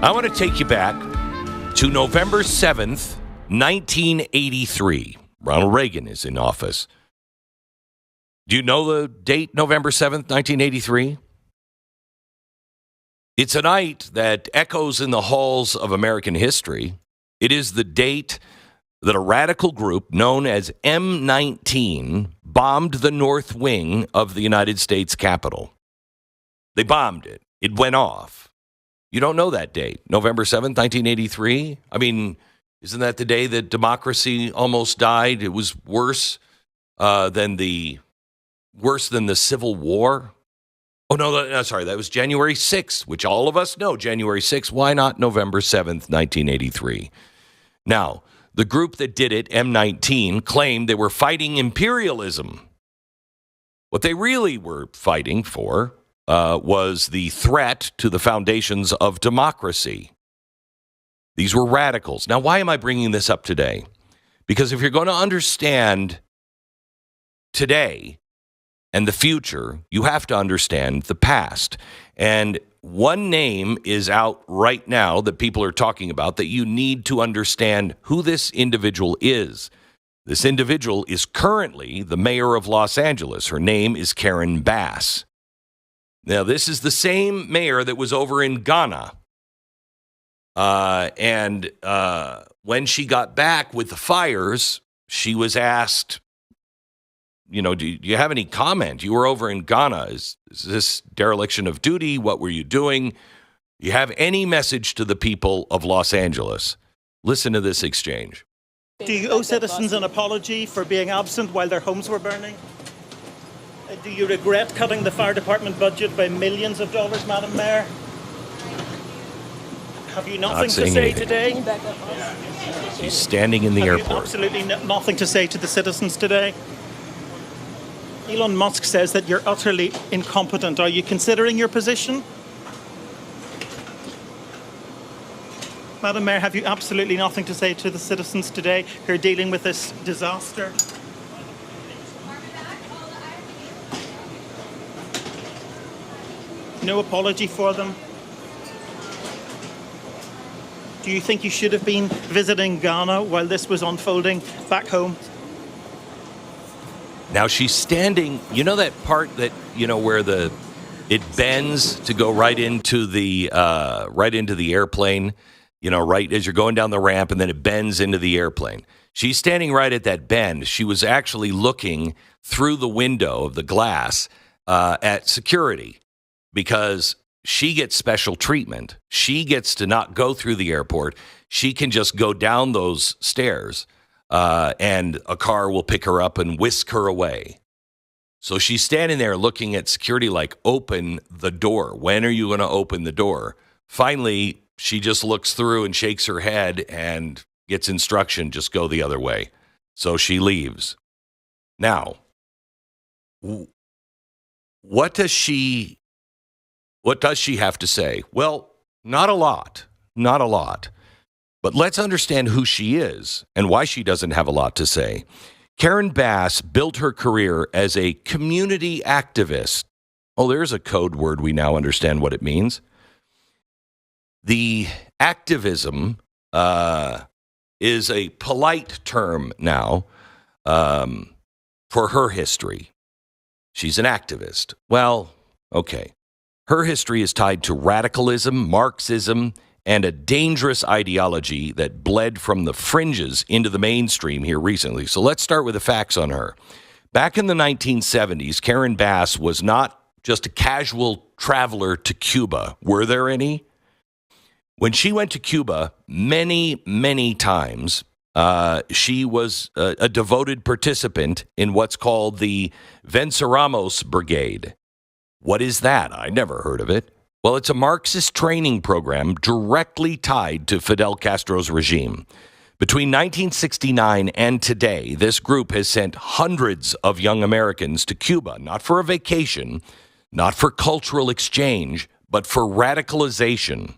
I want to take you back to November 7th, 1983. Ronald Reagan is in office. Do you know the date, November 7th, 1983? It's a night that echoes in the halls of American history. It is the date that a radical group known as M19 bombed the north wing of the United States Capitol. They bombed it. It went off. You don't know that date, November 7th, 1983? I mean, isn't that the day that democracy almost died? It was worse than the Civil War. Oh, no, sorry, that was January 6th, which all of us know, January 6th. Why not November 7th, 1983? Now, the group that did it, M19, claimed they were fighting imperialism. What they really were fighting for was the threat to the foundations of democracy. These were radicals. Now, why am I bringing this up today? Because if you're going to understand today and the future, you have to understand the past. And one name is out right now that people are talking about that you need to understand who this individual is. This individual is currently the mayor of Los Angeles. Her name is Karen Bass. Now, this is the same mayor that was over in Ghana. And when she got back with the fires, she was asked, you know, do you have any comment? You were over in Ghana. Is this dereliction of duty? What were you doing? Do you have any message to the people of Los Angeles? Listen to this exchange. Do you owe citizens an apology for being absent while their homes were burning? Do you regret cutting the fire department budget by millions of dollars, Madam Mayor? Have you nothing to say today? She's standing in the airport. Absolutely nothing to say to the citizens today. Elon Musk says that you're utterly incompetent. Are you considering your position? Madam Mayor, have you absolutely nothing to say to the citizens today who are dealing with this disaster? No apology for them? Do you think you should have been visiting Ghana while this was unfolding back home? Now she's standing, you know that part that, you know, where it bends to go right into the airplane, you know, right as you're going down the ramp, and then it bends into the airplane. She's standing right at that bend. She was actually looking through the window of the glass at security because she gets special treatment. She gets to not go through the airport. She can just go down those stairs. And a car will pick her up and whisk her away. So she's standing there looking at security like, open the door. When are you going to open the door? Finally, she just looks through and shakes her head and gets instruction, just go the other way. So she leaves. Now, what does she have to say? Well, not a lot. Not a lot. But let's understand who she is and why she doesn't have a lot to say. Karen Bass built her career as a community activist. Oh, there's a code word we now understand what it means. The activism is a polite term now for her history. She's an activist. Well, okay. Her history is tied to radicalism, Marxism, and a dangerous ideology that bled from the fringes into the mainstream here recently. So let's start with the facts on her. Back in the 1970s, Karen Bass was not just a casual traveler to Cuba. Were there any? When she went to Cuba many, many times, she was a devoted participant in what's called the Venceremos Brigade. What is that? I never heard of it. Well, it's a Marxist training program directly tied to Fidel Castro's regime. Between 1969 and today, this group has sent hundreds of young Americans to Cuba, not for a vacation, not for cultural exchange, but for radicalization.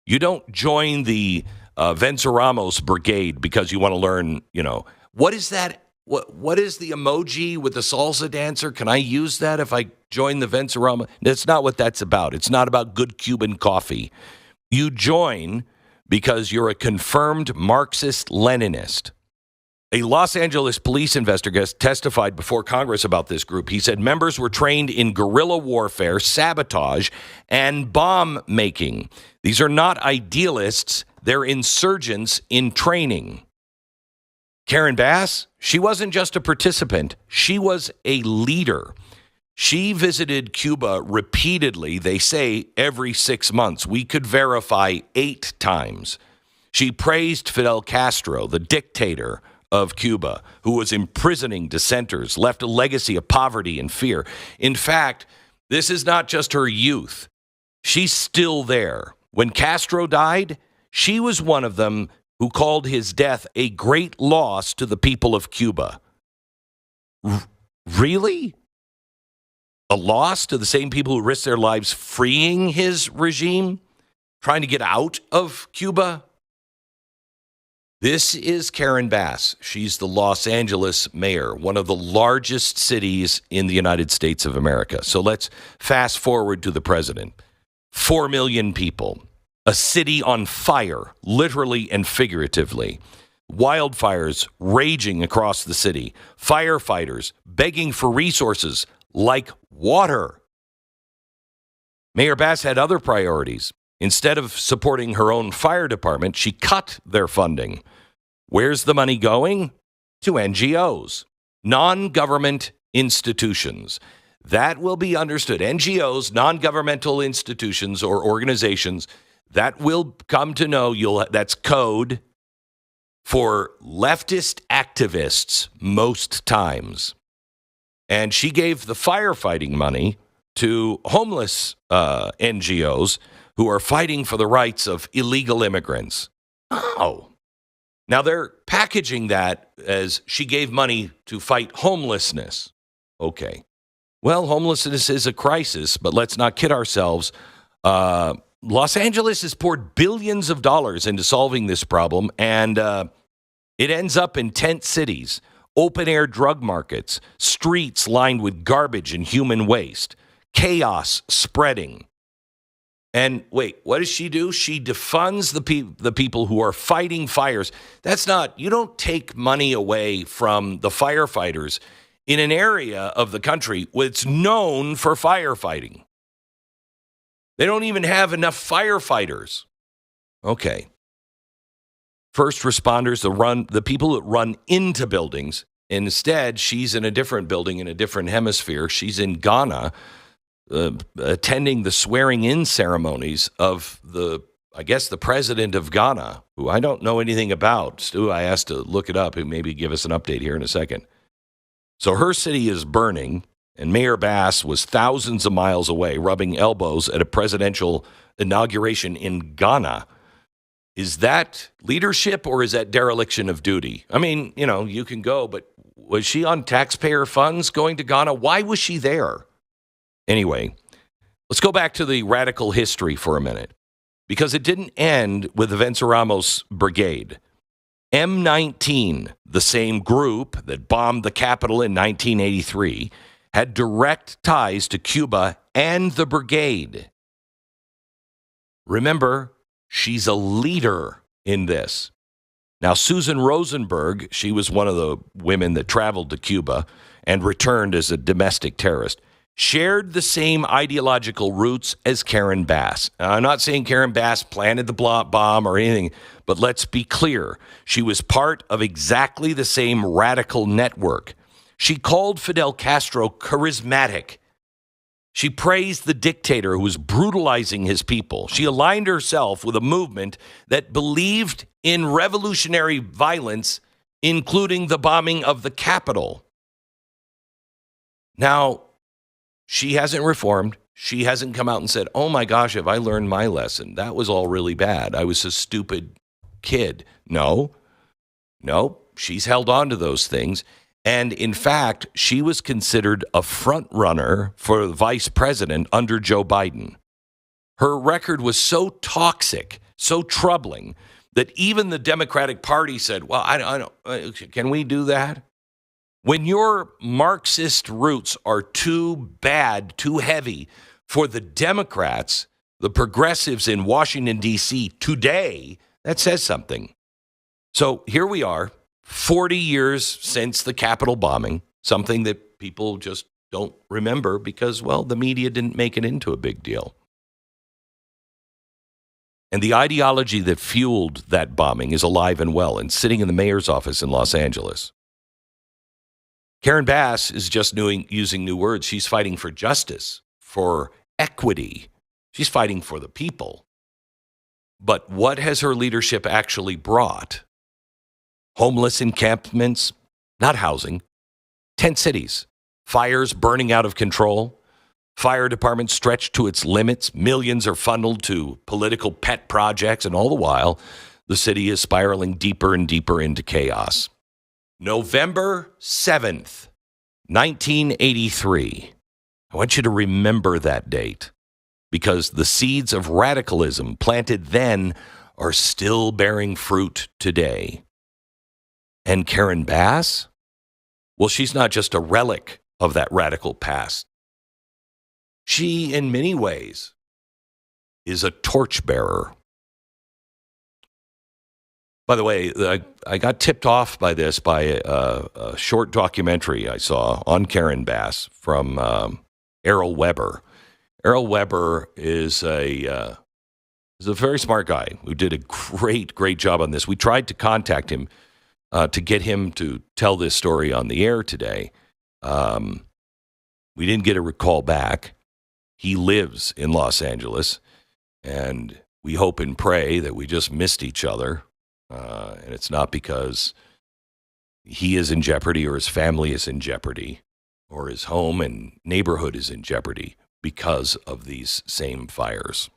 You don't join the Venceremos Brigade because you want to learn, you know, what is that? What is the emoji with the salsa dancer? Can I use that if I join the Venceremos? That's not what that's about. It's not about good Cuban coffee. You join because you're a confirmed Marxist-Leninist. A Los Angeles police investigator testified before Congress about this group. He said members were trained in guerrilla warfare, sabotage, and bomb making. These are not idealists. They're insurgents in training. Karen Bass, she wasn't just a participant. She was a leader. She visited Cuba repeatedly, they say every 6 months. We could verify 8 times. She praised Fidel Castro, the dictator of Cuba, who was imprisoning dissenters, left a legacy of poverty and fear. In fact, this is not just her youth. She's still there. When Castro died, she was one of them who called his death a great loss to the people of Cuba. Really? A loss to the same people who risked their lives freeing his regime, trying to get out of Cuba? This is Karen Bass. She's the Los Angeles mayor, one of the largest cities in the United States of America. So let's fast forward to the president. 4 million people, a city on fire, literally and figuratively. Wildfires raging across the city. Firefighters begging for resources like water. Mayor Bass had other priorities. Instead of supporting her own fire department, she cut their funding. Where's the money going? To NGOs, non-government institutions. That will be understood. NGOs, non-governmental institutions or organizations, that will come to know, that's code for leftist activists most times. And she gave the firefighting money to homeless NGOs who are fighting for the rights of illegal immigrants. Oh. Now they're packaging that as she gave money to fight homelessness. Okay. Well, homelessness is a crisis, but let's not kid ourselves. Los Angeles has poured billions of dollars into solving this problem, and it ends up in tent cities, open-air drug markets, streets lined with garbage and human waste, chaos spreading. And wait, what does she do? She defunds the people who are fighting fires. That's not, you don't take money away from the firefighters in an area of the country that's known for firefighting. They don't even have enough firefighters. Okay. First responders, the people that run into buildings. Instead, she's in a different building in a different hemisphere. She's in Ghana, attending the swearing-in ceremonies of the president of Ghana, who I don't know anything about. Stu, I asked to look it up and maybe give us an update here in a second. So her city is burning, and Mayor Bass was thousands of miles away, rubbing elbows at a presidential inauguration in Ghana. Is that leadership or is that dereliction of duty? I mean, you can go, but was she on taxpayer funds going to Ghana? Why was she there? Anyway, let's go back to the radical history for a minute, because it didn't end with the Venceremos Brigade. M19, the same group that bombed the Capitol in 1983, had direct ties to Cuba and the brigade. Remember, she's a leader in this. Now, Susan Rosenberg, she was one of the women that traveled to Cuba and returned as a domestic terrorist, shared the same ideological roots as Karen Bass. Now, I'm not saying Karen Bass planted the bomb or anything, but let's be clear. She was part of exactly the same radical network. She called Fidel Castro charismatic. She praised the dictator who was brutalizing his people. She aligned herself with a movement that believed in revolutionary violence, including the bombing of the Capitol. Now, she hasn't reformed. She hasn't come out and said, oh my gosh, have I learned my lesson? That was all really bad. I was a stupid kid. No, she's held on to those things. And in fact, she was considered a front runner for the vice president under Joe Biden. Her record was so toxic, so troubling, that even the Democratic Party said, well, I don't, can we do that? When your Marxist roots are too bad, too heavy for the Democrats, the progressives in Washington, D.C. today, that says something. So here we are, 40 years since the Capitol bombing, something that people just don't remember because, well, the media didn't make it into a big deal. And the ideology that fueled that bombing is alive and well and sitting in the mayor's office in Los Angeles. Karen Bass is just using new words. She's fighting for justice, for equity. She's fighting for the people. But what has her leadership actually brought? Homeless encampments, not housing, tent cities, fires burning out of control, fire department stretched to its limits, millions are funneled to political pet projects, and all the while, the city is spiraling deeper and deeper into chaos. November 7th, 1983. I want you to remember that date because the seeds of radicalism planted then are still bearing fruit today. And Karen Bass? Well, she's not just a relic of that radical past. She, in many ways, is a torchbearer. By the way, I got tipped off by this by a short documentary I saw on Karen Bass from Errol Weber. Errol Weber is a very smart guy who did a great job on this. We tried to contact him to get him to tell this story on the air today. We didn't get a call back. He lives in Los Angeles, and we hope and pray that we just missed each other. And it's not because he is in jeopardy or his family is in jeopardy or his home and neighborhood is in jeopardy because of these same fires.